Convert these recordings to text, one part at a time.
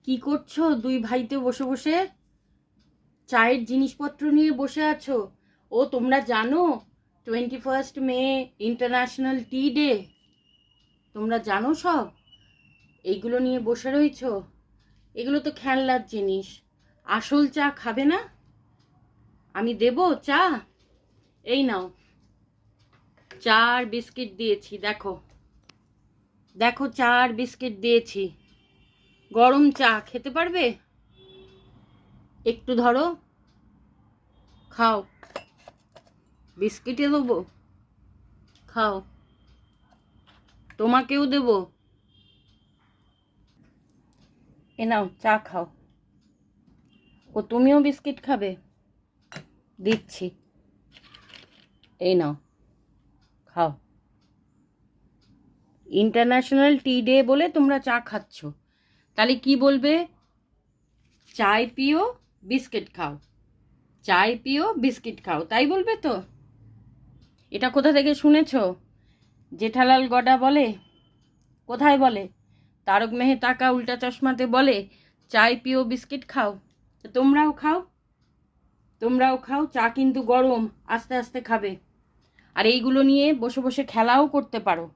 কি করছো দুই ভাইতে বসে বসে? চায়ের জিনিসপত্র নিয়ে বসে আছো? ও তোমরা জানো 21 মে ইন্টারন্যাশনাল টি ডে? তোমরা জানো সব? এইগুলো নিয়ে বসে রয়েছো? এগুলো তো খেলনার জিনিস। আসল চা খাবে না? আমি দেবো চা। এই নাও, চা আর বিস্কিট দিয়েছি। দেখো দেখো, চা আর বিস্কিট দিয়েছি। গরম চা খেতে পারবে? একটু ধরো, খাও। বিস্কিটে দেবো, খাও। তোমাকেও দেবো, এ নাও চা খাও। ও তুমিও বিস্কিট খাবে? দিচ্ছি, এই নাও, খাও। ইন্টারন্যাশনাল টি ডে বলে তোমরা চা খাচ্ছ, তাহলে কি বলবে? চায় পিও, বিস্কিট খাও। চায় পিও, বিস্কিট খাও, তাই বলবে তো? এটা কোথা থেকে শুনেছো? জেঠালাল গডা বলে? কোথায় বলে? তারক মেহতা কা উল্টা চশমাতে বলে চায় পিও, বিস্কিট খাও। তো তোমরাও খাও, তোমরাও খাও। চা কিন্তু গরম, আস্তে আস্তে খাবে। আর এইগুলো নিয়ে বসে বসে খেলাও করতে পারো।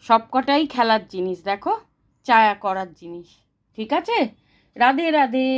সবকটাই খেলার জিনিস, দেখো, চা করার জিনিস। ঠিক আছে? রাধে রাধে।